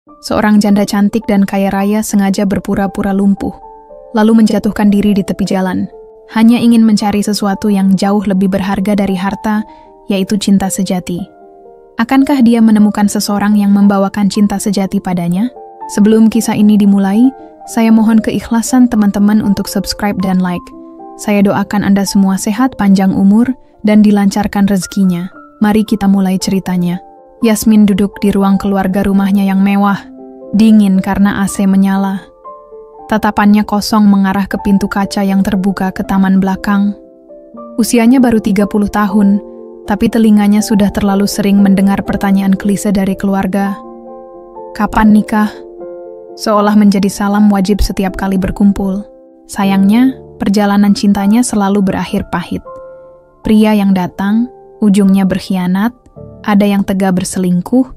Seorang janda cantik dan kaya raya sengaja berpura-pura lumpuh, lalu menjatuhkan diri di tepi jalan, hanya ingin mencari sesuatu yang jauh lebih berharga dari harta, yaitu cinta sejati. Akankah dia menemukan seseorang yang membawakan cinta sejati padanya? Sebelum kisah ini dimulai, saya mohon keikhlasan teman-teman untuk subscribe dan like. Saya doakan Anda semua sehat, panjang umur, dan dilancarkan rezekinya. Mari kita mulai ceritanya. Yasmin duduk di ruang keluarga rumahnya yang mewah, dingin karena AC menyala. Tatapannya kosong mengarah ke pintu kaca yang terbuka ke taman belakang. Usianya baru 30 tahun, tapi telinganya sudah terlalu sering mendengar pertanyaan klise dari keluarga. Kapan nikah? Seolah menjadi salam wajib setiap kali berkumpul. Sayangnya, perjalanan cintanya selalu berakhir pahit. Pria yang datang, ujungnya berkhianat, ada yang tega berselingkuh,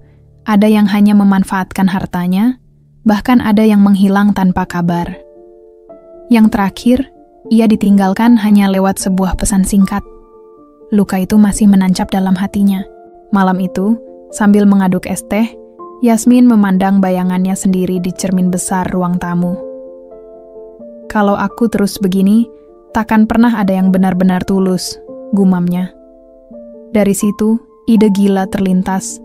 ada yang hanya memanfaatkan hartanya, bahkan ada yang menghilang tanpa kabar. Yang terakhir, ia ditinggalkan hanya lewat sebuah pesan singkat. Luka itu masih menancap dalam hatinya. Malam itu, sambil mengaduk es teh, Yasmin memandang bayangannya sendiri di cermin besar ruang tamu. Kalau aku terus begini, takkan pernah ada yang benar-benar tulus, gumamnya. Dari situ, ide gila terlintas.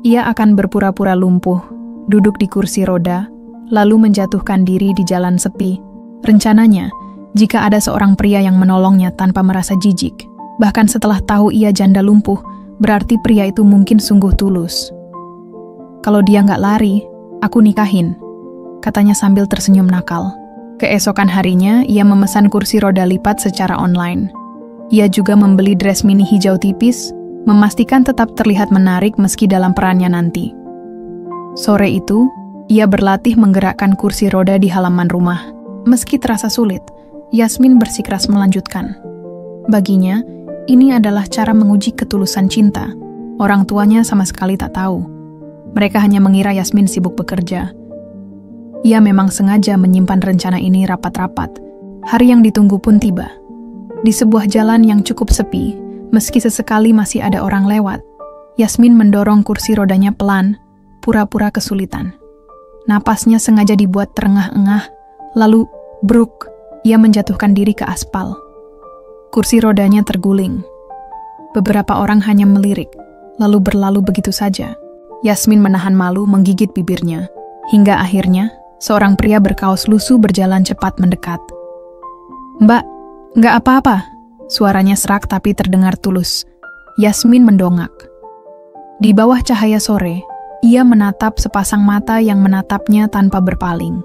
Ia akan berpura-pura lumpuh, duduk di kursi roda, lalu menjatuhkan diri di jalan sepi. Rencananya, jika ada seorang pria yang menolongnya tanpa merasa jijik, bahkan setelah tahu ia janda lumpuh, berarti pria itu mungkin sungguh tulus. Kalau dia nggak lari, aku nikahin, katanya sambil tersenyum nakal. Keesokan harinya, ia memesan kursi roda lipat secara online. Ia juga membeli dress mini hijau tipis, memastikan tetap terlihat menarik meski dalam perannya nanti. Sore itu, ia berlatih menggerakkan kursi roda di halaman rumah. Meski terasa sulit, Yasmin bersikeras melanjutkan. Baginya, ini adalah cara menguji ketulusan cinta. Orang tuanya sama sekali tak tahu. Mereka hanya mengira Yasmin sibuk bekerja. Ia memang sengaja menyimpan rencana ini rapat-rapat. Hari yang ditunggu pun tiba. Di sebuah jalan yang cukup sepi, meski sesekali masih ada orang lewat, Yasmin mendorong kursi rodanya pelan, pura-pura kesulitan. Napasnya sengaja dibuat terengah-engah, lalu bruk, ia menjatuhkan diri ke aspal. Kursi rodanya terguling. Beberapa orang hanya melirik, lalu berlalu begitu saja. Yasmin menahan malu menggigit bibirnya, hingga akhirnya seorang pria berkaos lusuh berjalan cepat mendekat. "Mbak, nggak apa-apa," suaranya serak tapi terdengar tulus. Yasmin mendongak. Di bawah cahaya sore, ia menatap sepasang mata yang menatapnya tanpa berpaling.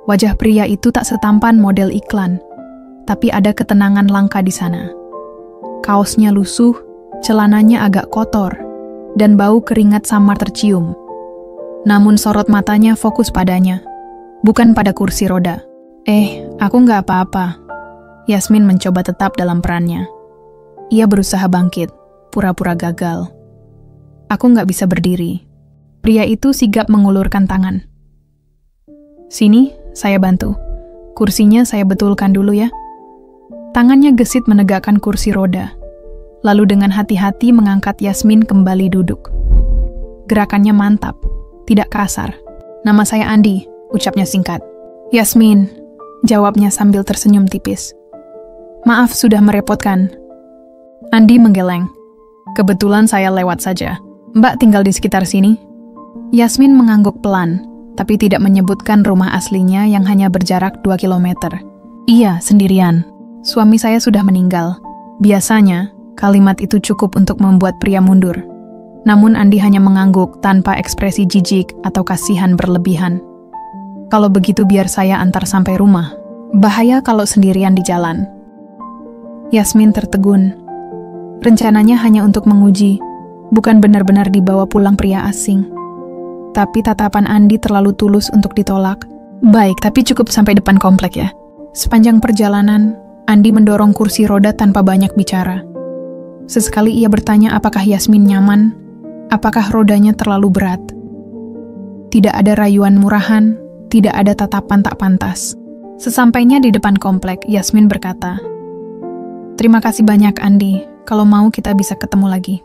Wajah pria itu tak setampan model iklan, tapi ada ketenangan langka di sana. Kaosnya lusuh, celananya agak kotor, dan bau keringat samar tercium. Namun sorot matanya fokus padanya, bukan pada kursi roda. Aku nggak apa-apa." Yasmin mencoba tetap dalam perannya. Ia berusaha bangkit, pura-pura gagal. "Aku nggak bisa berdiri." Pria itu sigap mengulurkan tangan. "Sini, saya bantu. Kursinya saya betulkan dulu ya." Tangannya gesit menegakkan kursi roda, lalu dengan hati-hati mengangkat Yasmin kembali duduk. Gerakannya mantap, tidak kasar. "Nama saya Andi," ucapnya singkat. "Yasmin," jawabnya sambil tersenyum tipis. "Maaf sudah merepotkan." Andi menggeleng. "Kebetulan saya lewat saja. Mbak tinggal di sekitar sini?" Yasmin mengangguk pelan, tapi tidak menyebutkan rumah aslinya yang hanya berjarak 2 kilometer. "Iya, sendirian. Suami saya sudah meninggal." Biasanya, kalimat itu cukup untuk membuat pria mundur. Namun Andi hanya mengangguk tanpa ekspresi jijik atau kasihan berlebihan. "Kalau begitu biar saya antar sampai rumah. Bahaya kalau sendirian di jalan." Yasmin tertegun. Rencananya hanya untuk menguji, bukan benar-benar dibawa pulang pria asing. Tapi tatapan Andi terlalu tulus untuk ditolak. "Baik, tapi cukup sampai depan komplek ya." Sepanjang perjalanan, Andi mendorong kursi roda tanpa banyak bicara. Sesekali ia bertanya apakah Yasmin nyaman, apakah rodanya terlalu berat. Tidak ada rayuan murahan, tidak ada tatapan tak pantas. Sesampainya di depan komplek, Yasmin berkata, "Terima kasih banyak Andi, kalau mau kita bisa ketemu lagi."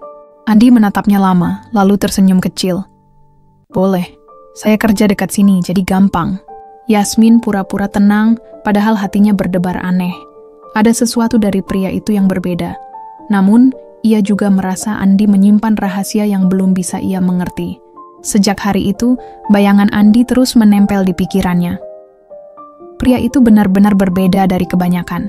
Andi menatapnya lama, lalu tersenyum kecil. Boleh, saya kerja dekat sini, jadi gampang. Yasmin pura-pura tenang, padahal hatinya berdebar aneh. Ada sesuatu dari pria itu yang berbeda. Namun, ia juga merasa Andi menyimpan rahasia yang belum bisa ia mengerti. Sejak hari itu, bayangan Andi terus menempel di pikirannya. Pria itu benar-benar berbeda dari kebanyakan.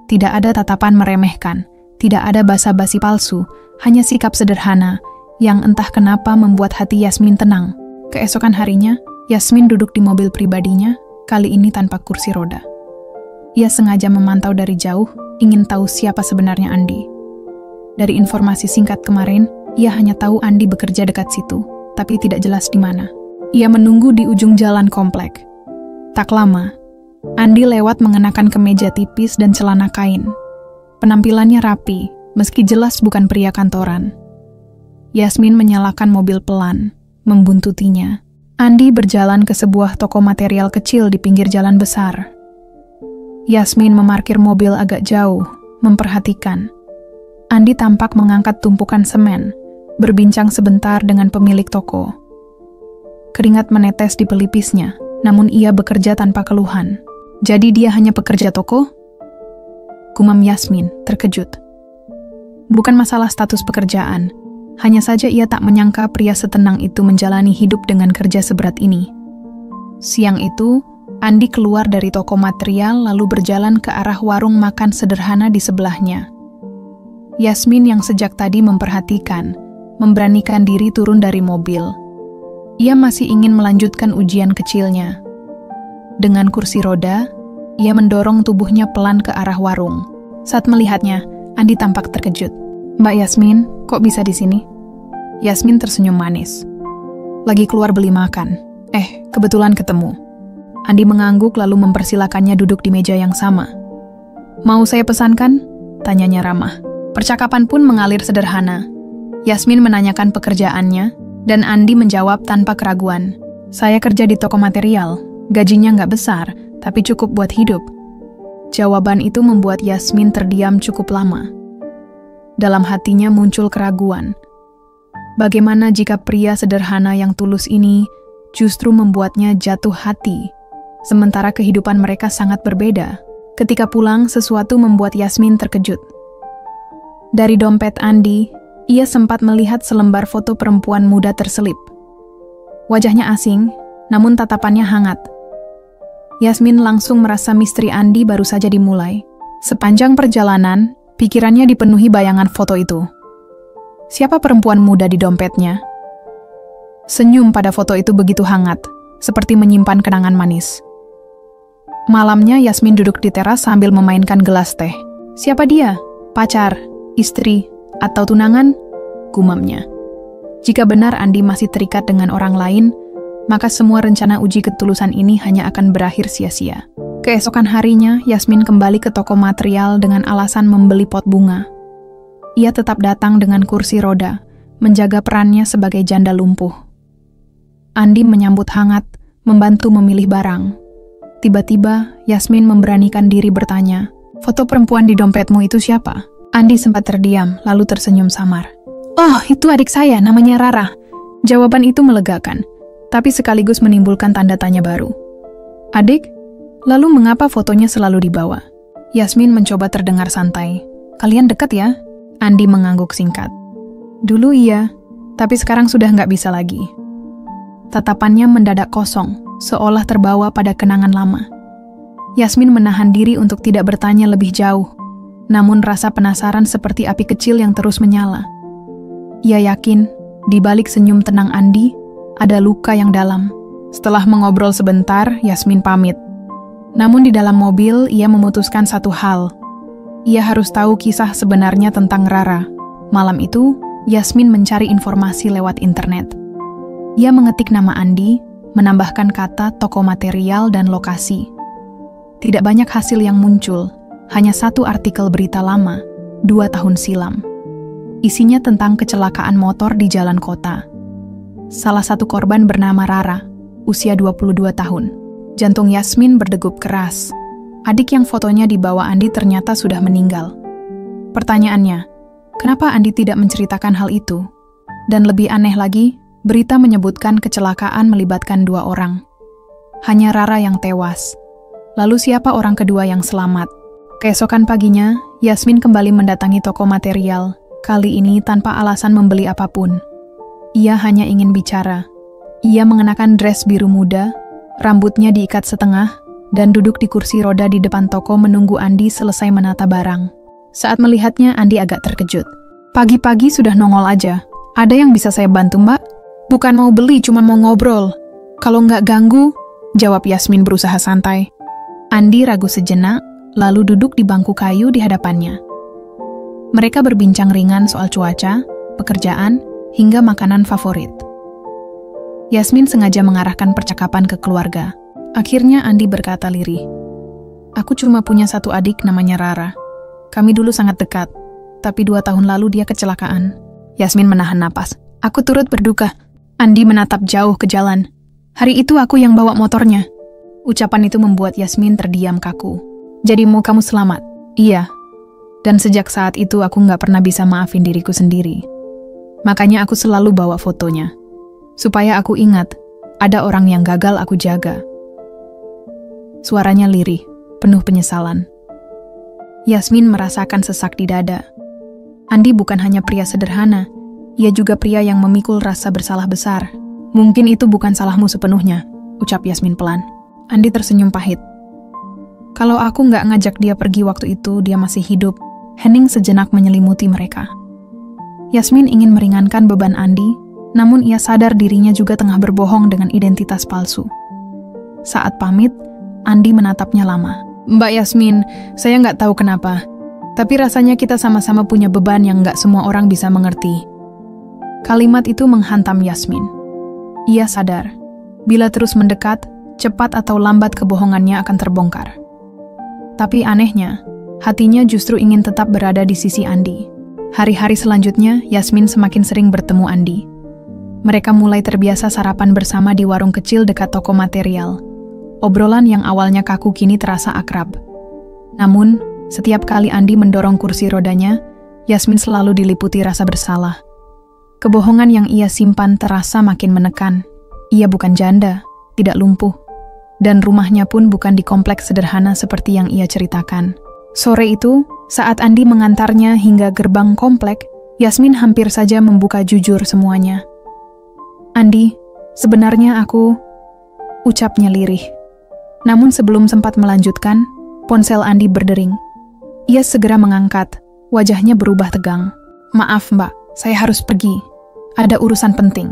Tidak ada tatapan meremehkan, tidak ada basa-basi palsu, hanya sikap sederhana yang entah kenapa membuat hati Yasmin tenang. Keesokan harinya, Yasmin duduk di mobil pribadinya, kali ini tanpa kursi roda. Ia sengaja memantau dari jauh, ingin tahu siapa sebenarnya Andi. Dari informasi singkat kemarin, ia hanya tahu Andi bekerja dekat situ, tapi tidak jelas di mana. Ia menunggu di ujung jalan komplek. Tak lama, Andi lewat mengenakan kemeja tipis dan celana kain. Penampilannya rapi, meski jelas bukan pria kantoran. Yasmin menyalakan mobil pelan, membuntutinya. Andi berjalan ke sebuah toko material kecil di pinggir jalan besar. Yasmin memarkir mobil agak jauh, memperhatikan. Andi tampak mengangkat tumpukan semen, berbincang sebentar dengan pemilik toko. Keringat menetes di pelipisnya, namun ia bekerja tanpa keluhan. Jadi dia hanya pekerja toko? Gumam Yasmin, terkejut. Bukan masalah status pekerjaan, hanya saja ia tak menyangka pria setenang itu menjalani hidup dengan kerja seberat ini. Siang itu, Andi keluar dari toko material lalu berjalan ke arah warung makan sederhana di sebelahnya. Yasmin yang sejak tadi memperhatikan, memberanikan diri turun dari mobil. Ia masih ingin melanjutkan ujian kecilnya. Dengan kursi roda, ia mendorong tubuhnya pelan ke arah warung. Saat melihatnya, Andi tampak terkejut. "Mbak Yasmin, kok bisa di sini?" Yasmin tersenyum manis. "Lagi keluar beli makan. Kebetulan ketemu." Andi mengangguk lalu mempersilakannya duduk di meja yang sama. "Mau saya pesankan?" tanyanya ramah. Percakapan pun mengalir sederhana. Yasmin menanyakan pekerjaannya, dan Andi menjawab tanpa keraguan. "Saya kerja di toko material. Gajinya nggak besar, tapi cukup buat hidup." Jawaban itu membuat Yasmin terdiam cukup lama. Dalam hatinya muncul keraguan. Bagaimana jika pria sederhana yang tulus ini justru membuatnya jatuh hati, sementara kehidupan mereka sangat berbeda? Ketika pulang, sesuatu membuat Yasmin terkejut. Dari dompet Andi, ia sempat melihat selembar foto perempuan muda terselip. Wajahnya asing, namun tatapannya hangat. Yasmin langsung merasa misteri Andi baru saja dimulai. Sepanjang perjalanan, pikirannya dipenuhi bayangan foto itu. Siapa perempuan muda di dompetnya? Senyum pada foto itu begitu hangat, seperti menyimpan kenangan manis. Malamnya Yasmin duduk di teras sambil memainkan gelas teh. Siapa dia? Pacar, istri, atau tunangan? Gumamnya. Jika benar Andi masih terikat dengan orang lain, maka semua rencana uji ketulusan ini hanya akan berakhir sia-sia. Keesokan harinya, Yasmin kembali ke toko material dengan alasan membeli pot bunga. Ia tetap datang dengan kursi roda, menjaga perannya sebagai janda lumpuh. Andi menyambut hangat, membantu memilih barang. Tiba-tiba, Yasmin memberanikan diri bertanya, "Foto perempuan di dompetmu itu siapa?" Andi sempat terdiam, lalu tersenyum samar. "Oh, itu adik saya, namanya Rara." Jawaban itu melegakan, tapi sekaligus menimbulkan tanda tanya baru. "Adik? Lalu mengapa fotonya selalu dibawa?" Yasmin mencoba terdengar santai. "Kalian dekat ya?" Andi mengangguk singkat. "Dulu iya, tapi sekarang sudah nggak bisa lagi." Tatapannya mendadak kosong, seolah terbawa pada kenangan lama. Yasmin menahan diri untuk tidak bertanya lebih jauh, namun rasa penasaran seperti api kecil yang terus menyala. Ia yakin, di balik senyum tenang Andi, ada luka yang dalam. Setelah mengobrol sebentar, Yasmin pamit. Namun di dalam mobil, ia memutuskan satu hal. Ia harus tahu kisah sebenarnya tentang Rara. Malam itu, Yasmin mencari informasi lewat internet. Ia mengetik nama Andi, menambahkan kata toko material dan lokasi. Tidak banyak hasil yang muncul, hanya satu artikel berita lama, 2 tahun silam. Isinya tentang kecelakaan motor di jalan kota. Salah satu korban bernama Rara, usia 22 tahun. Jantung Yasmin berdegup keras. Adik yang fotonya dibawa Andi ternyata sudah meninggal. Pertanyaannya, kenapa Andi tidak menceritakan hal itu? Dan lebih aneh lagi, Berita menyebutkan kecelakaan melibatkan 2 orang. Hanya Rara yang tewas. Lalu siapa orang kedua yang selamat? Keesokan paginya, Yasmin kembali mendatangi toko material, kali ini tanpa alasan membeli apapun. Ia hanya ingin bicara. Ia mengenakan dress biru muda, rambutnya diikat setengah, dan duduk di kursi roda di depan toko menunggu Andi selesai menata barang. Saat melihatnya, Andi agak terkejut. Pagi-pagi sudah nongol aja. Ada yang bisa saya bantu, Mbak? Bukan mau beli, cuma mau ngobrol. Kalau nggak ganggu, jawab Yasmin berusaha santai. Andi ragu sejenak, lalu duduk di bangku kayu di hadapannya. Mereka berbincang ringan soal cuaca, pekerjaan, hingga makanan favorit. Yasmin sengaja mengarahkan percakapan ke keluarga. Akhirnya Andi berkata lirih. Aku cuma punya 1 adik namanya Rara. Kami dulu sangat dekat, tapi 2 tahun lalu dia kecelakaan. Yasmin menahan napas. Aku turut berduka. Andi menatap jauh ke jalan. Hari itu aku yang bawa motornya. Ucapan itu membuat Yasmin terdiam kaku. Jadi mau kamu selamat? Iya. Dan sejak saat itu aku nggak pernah bisa maafin diriku sendiri. Makanya aku selalu bawa fotonya. Supaya aku ingat, ada orang yang gagal aku jaga. Suaranya lirih, penuh penyesalan. Yasmin merasakan sesak di dada. Andi bukan hanya pria sederhana, ia juga pria yang memikul rasa bersalah besar. Mungkin itu bukan salahmu sepenuhnya, ucap Yasmin pelan. Andi tersenyum pahit. Kalau aku nggak ngajak dia pergi waktu itu, dia masih hidup. Hening sejenak menyelimuti mereka. Yasmin ingin meringankan beban Andi, namun ia sadar dirinya juga tengah berbohong dengan identitas palsu. Saat pamit, Andi menatapnya lama. Mbak Yasmin, saya nggak tahu kenapa, tapi rasanya kita sama-sama punya beban yang nggak semua orang bisa mengerti. Kalimat itu menghantam Yasmin. Ia sadar, bila terus mendekat, cepat atau lambat kebohongannya akan terbongkar. Tapi anehnya, hatinya justru ingin tetap berada di sisi Andi. Hari-hari selanjutnya, Yasmin semakin sering bertemu Andi. Mereka mulai terbiasa sarapan bersama di warung kecil dekat toko material. Obrolan yang awalnya kaku kini terasa akrab. Namun, setiap kali Andi mendorong kursi rodanya, Yasmin selalu diliputi rasa bersalah. Kebohongan yang ia simpan terasa makin menekan. Ia bukan janda, tidak lumpuh. Dan rumahnya pun bukan di kompleks sederhana seperti yang ia ceritakan. Sore itu, saat Andi mengantarnya hingga gerbang komplek, Yasmin hampir saja membuka jujur semuanya. Andi, sebenarnya aku... ucapnya lirih. Namun sebelum sempat melanjutkan, ponsel Andi berdering. Ia segera mengangkat, wajahnya berubah tegang. Maaf mbak, saya harus pergi. Ada urusan penting.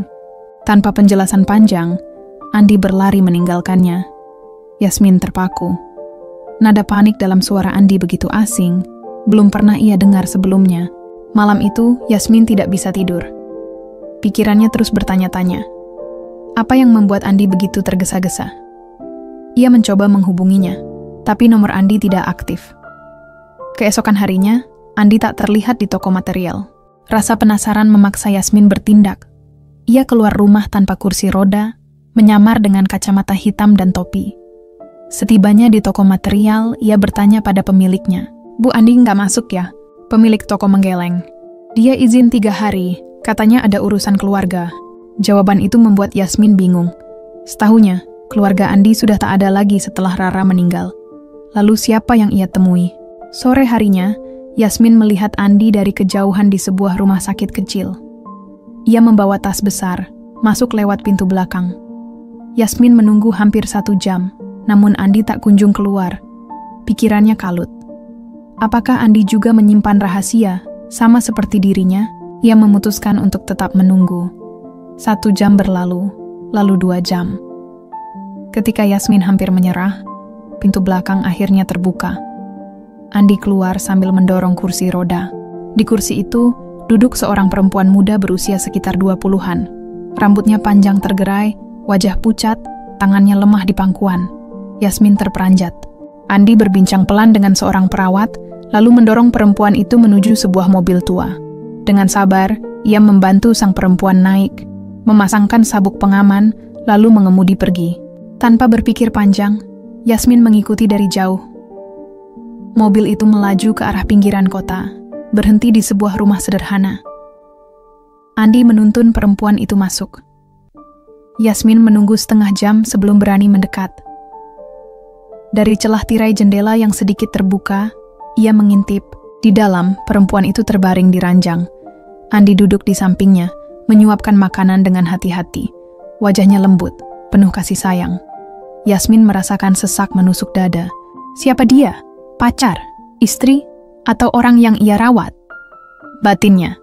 Tanpa penjelasan panjang, Andi berlari meninggalkannya. Yasmin terpaku. Nada panik dalam suara Andi begitu asing, belum pernah ia dengar sebelumnya. Malam itu, Yasmin tidak bisa tidur. Pikirannya terus bertanya-tanya. Apa yang membuat Andi begitu tergesa-gesa? Ia mencoba menghubunginya, tapi nomor Andi tidak aktif. Keesokan harinya, Andi tak terlihat di toko material. Rasa penasaran memaksa Yasmin bertindak. Ia keluar rumah tanpa kursi roda, menyamar dengan kacamata hitam dan topi. Setibanya di toko material, ia bertanya pada pemiliknya. Bu, Andi nggak masuk ya? Pemilik toko menggeleng. Dia izin 3 hari, katanya ada urusan keluarga. Jawaban itu membuat Yasmin bingung. Setahunya, keluarga Andi sudah tak ada lagi setelah Rara meninggal. Lalu siapa yang ia temui? Sore harinya, Yasmin melihat Andi dari kejauhan di sebuah rumah sakit kecil. Ia membawa tas besar, masuk lewat pintu belakang. Yasmin menunggu hampir 1 jam, namun Andi tak kunjung keluar. Pikirannya kalut. Apakah Andi juga menyimpan rahasia, sama seperti dirinya? Ia memutuskan untuk tetap menunggu. 1 jam berlalu, lalu 2 jam. Ketika Yasmin hampir menyerah, pintu belakang akhirnya terbuka. Andi keluar sambil mendorong kursi roda. Di kursi itu, duduk seorang perempuan muda berusia sekitar 20-an. Rambutnya panjang tergerai, wajah pucat, tangannya lemah di pangkuan. Yasmin terperanjat. Andi berbincang pelan dengan seorang perawat, lalu mendorong perempuan itu menuju sebuah mobil tua. Dengan sabar, ia membantu sang perempuan naik, memasangkan sabuk pengaman, lalu mengemudi pergi. Tanpa berpikir panjang, Yasmin mengikuti dari jauh. Mobil itu melaju ke arah pinggiran kota, berhenti di sebuah rumah sederhana. Andi menuntun perempuan itu masuk. Yasmin menunggu setengah jam sebelum berani mendekat. Dari celah tirai jendela yang sedikit terbuka, ia mengintip. Di dalam, perempuan itu terbaring di ranjang. Andi duduk di sampingnya, menyuapkan makanan dengan hati-hati. Wajahnya lembut, penuh kasih sayang. Yasmin merasakan sesak menusuk dada. Siapa dia? Pacar? Istri? Atau orang yang ia rawat? Batinnya.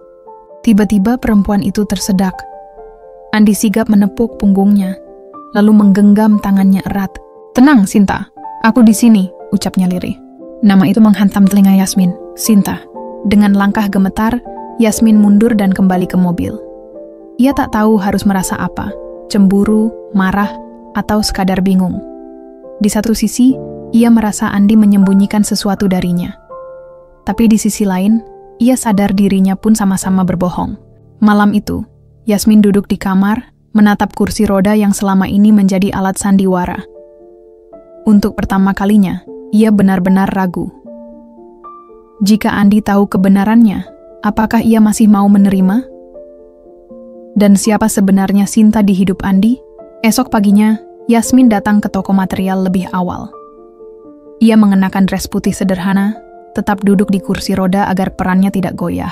Tiba-tiba perempuan itu tersedak. Andi sigap menepuk punggungnya, lalu menggenggam tangannya erat. "Tenang, Sinta. Aku di sini," ucapnya lirih. Nama itu menghantam telinga Yasmin. Sinta. Dengan langkah gemetar, Yasmin mundur dan kembali ke mobil. Ia tak tahu harus merasa apa, cemburu, marah, atau sekadar bingung. Di satu sisi, ia merasa Andi menyembunyikan sesuatu darinya. Tapi di sisi lain, ia sadar dirinya pun sama-sama berbohong. Malam itu, Yasmin duduk di kamar, menatap kursi roda yang selama ini menjadi alat sandiwara. Untuk pertama kalinya, ia benar-benar ragu. Jika Andi tahu kebenarannya, apakah ia masih mau menerima? Dan siapa sebenarnya Sinta di hidup Andi? Esok paginya, Yasmin datang ke toko material lebih awal. Ia mengenakan dress putih sederhana, tetap duduk di kursi roda agar perannya tidak goyah.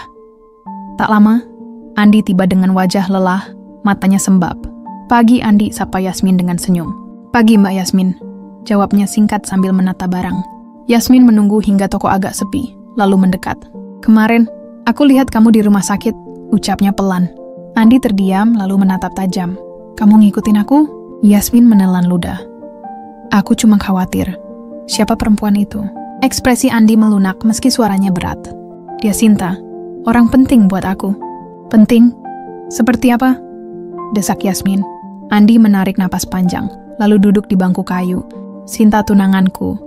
Tak lama, Andi tiba dengan wajah lelah, matanya sembab. "Pagi, Andi," sapa Yasmin dengan senyum. "Pagi, Mbak Yasmin," jawabnya singkat sambil menata barang. Yasmin menunggu hingga toko agak sepi, lalu mendekat. "Kemarin, aku lihat kamu di rumah sakit," ucapnya pelan. Andi terdiam lalu menatap tajam. "Kamu ngikutin aku?" Yasmin menelan ludah. "Aku cuma khawatir. Siapa perempuan itu?" Ekspresi Andi melunak meski suaranya berat. "Dia Sinta, orang penting buat aku." "Penting? Seperti apa?" desak Yasmin. Andi menarik napas panjang, lalu duduk di bangku kayu. "Sinta tunanganku.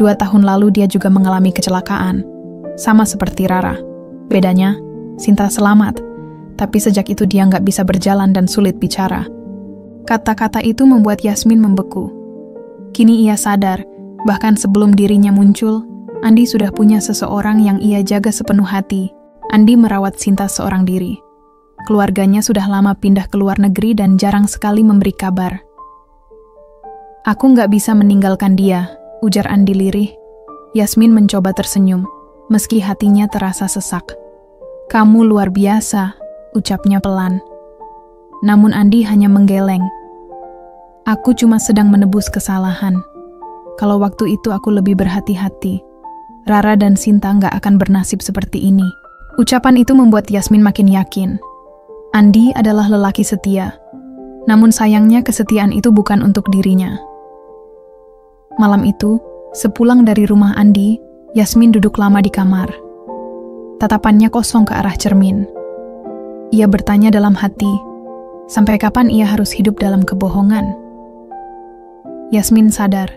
2 tahun lalu dia juga mengalami kecelakaan. Sama seperti Rara. Bedanya, Sinta selamat. Tapi sejak itu dia nggak bisa berjalan dan sulit bicara." Kata-kata itu membuat Yasmin membeku. Kini ia sadar, bahkan sebelum dirinya muncul, Andi sudah punya seseorang yang ia jaga sepenuh hati. Andi merawat Sinta seorang diri. Keluarganya sudah lama pindah ke luar negeri dan jarang sekali memberi kabar. "Aku nggak bisa meninggalkan dia," ujar Andi lirih. Yasmin mencoba tersenyum, meski hatinya terasa sesak. "Kamu luar biasa," ucapnya pelan. Namun Andi hanya menggeleng. "Aku cuma sedang menebus kesalahan. Kalau waktu itu aku lebih berhati-hati, Rara dan Sinta nggak akan bernasib seperti ini." Ucapan itu membuat Yasmin makin yakin. Andi adalah lelaki setia. Namun sayangnya kesetiaan itu bukan untuk dirinya. Malam itu, sepulang dari rumah Andi, Yasmin duduk lama di kamar. Tatapannya kosong ke arah cermin. Ia bertanya dalam hati, sampai kapan ia harus hidup dalam kebohongan? Yasmin sadar,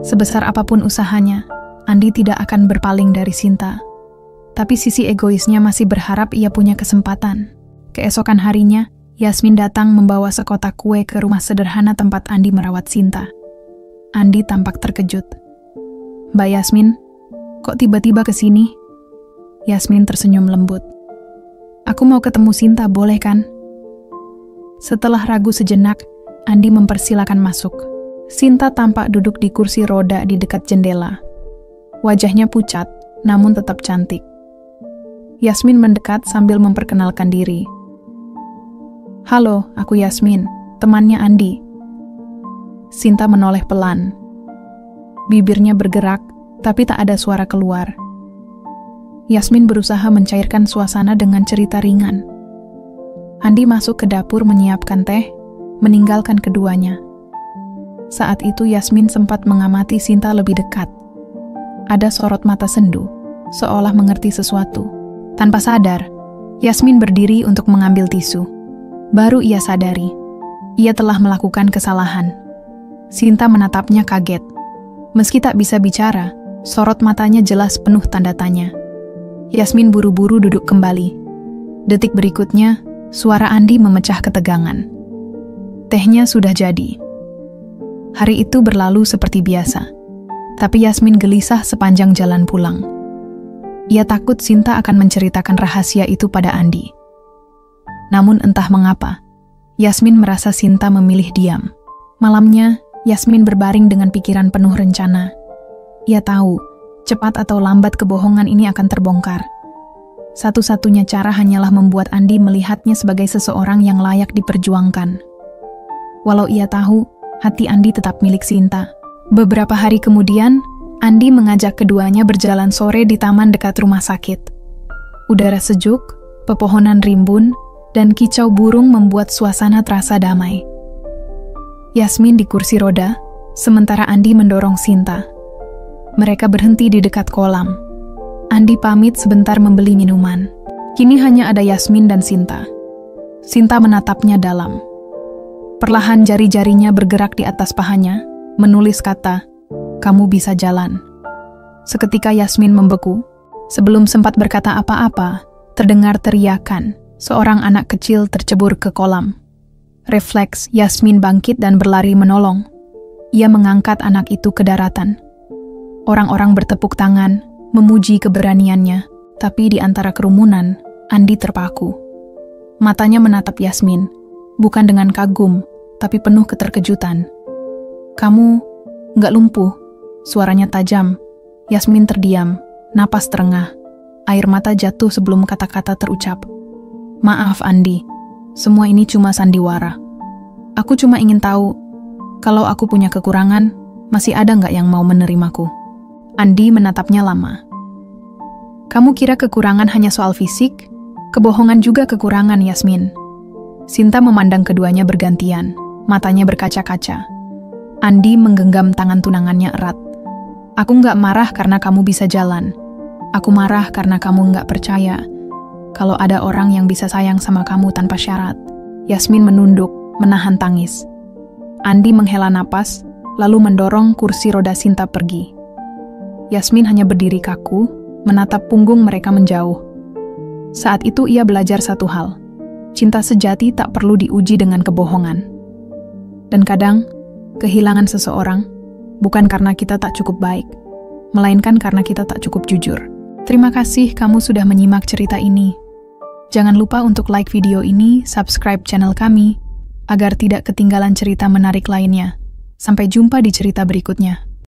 sebesar apapun usahanya, Andi tidak akan berpaling dari Sinta. Tapi sisi egoisnya masih berharap ia punya kesempatan. Keesokan harinya, Yasmin datang membawa sekotak kue ke rumah sederhana tempat Andi merawat Sinta. Andi tampak terkejut. "Mbak Yasmin, kok tiba-tiba ke sini?" Yasmin tersenyum lembut. "Aku mau ketemu Sinta, boleh kan?" Setelah ragu sejenak, Andi mempersilakan masuk. Sinta tampak duduk di kursi roda di dekat jendela. Wajahnya pucat, namun tetap cantik. Yasmin mendekat sambil memperkenalkan diri. "Halo, aku Yasmin, temannya Andi." Sinta menoleh pelan. Bibirnya bergerak, tapi tak ada suara keluar. Yasmin berusaha mencairkan suasana dengan cerita ringan. Andi masuk ke dapur menyiapkan teh, meninggalkan keduanya. Saat itu Yasmin sempat mengamati Sinta lebih dekat. Ada sorot mata sendu, seolah mengerti sesuatu. Tanpa sadar, Yasmin berdiri untuk mengambil tisu. Baru ia sadari, ia telah melakukan kesalahan. Sinta menatapnya kaget. Meski tak bisa bicara, sorot matanya jelas penuh tanda tanya. Yasmin buru-buru duduk kembali. Detik berikutnya, suara Andi memecah ketegangan. Tehnya sudah jadi. Hari itu berlalu seperti biasa, tapi Yasmin gelisah sepanjang jalan pulang. Ia takut Sinta akan menceritakan rahasia itu pada Andi. Namun entah mengapa, Yasmin merasa Sinta memilih diam. Malamnya, Yasmin berbaring dengan pikiran penuh rencana. Ia tahu, cepat atau lambat kebohongan ini akan terbongkar. Satu-satunya cara hanyalah membuat Andi melihatnya sebagai seseorang yang layak diperjuangkan. Walau ia tahu, hati Andi tetap milik Sinta. Beberapa hari kemudian, Andi mengajak keduanya berjalan sore di taman dekat rumah sakit. Udara sejuk, pepohonan rimbun, dan kicau burung membuat suasana terasa damai. Yasmin di kursi roda, sementara Andi mendorong Sinta. Mereka berhenti di dekat kolam. Andi pamit sebentar membeli minuman. Kini hanya ada Yasmin dan Sinta. Sinta menatapnya dalam. Perlahan jari-jarinya bergerak di atas pahanya, menulis kata, "Kamu bisa jalan." Seketika Yasmin membeku. Sebelum sempat berkata apa-apa, terdengar teriakan. Seorang anak kecil tercebur ke kolam. Refleks, Yasmin bangkit dan berlari menolong. Ia mengangkat anak itu ke daratan. Orang-orang bertepuk tangan, memuji keberaniannya, tapi di antara kerumunan, Andi terpaku. Matanya menatap Yasmin, bukan dengan kagum, tapi penuh keterkejutan. "Kamu nggak lumpuh?" Suaranya tajam. Yasmin terdiam, napas terengah. Air mata jatuh sebelum kata-kata terucap. "Maaf Andi, semua ini cuma sandiwara. Aku cuma ingin tahu, kalau aku punya kekurangan, masih ada nggak yang mau menerimaku?" Andi menatapnya lama. "Kamu kira kekurangan hanya soal fisik? Kebohongan juga kekurangan, Yasmin." Sinta memandang keduanya bergantian, matanya berkaca-kaca. Andi menggenggam tangan tunangannya erat. "Aku nggak marah karena kamu bisa jalan. Aku marah karena kamu nggak percaya kalau ada orang yang bisa sayang sama kamu tanpa syarat." Yasmin menunduk, menahan tangis. Andi menghela napas, lalu mendorong kursi roda Sinta pergi. Yasmin hanya berdiri kaku, menatap punggung mereka menjauh. Saat itu ia belajar satu hal. Cinta sejati tak perlu diuji dengan kebohongan. Dan kadang, kehilangan seseorang bukan karena kita tak cukup baik, melainkan karena kita tak cukup jujur. Terima kasih kamu sudah menyimak cerita ini. Jangan lupa untuk like video ini, subscribe channel kami, agar tidak ketinggalan cerita menarik lainnya. Sampai jumpa di cerita berikutnya.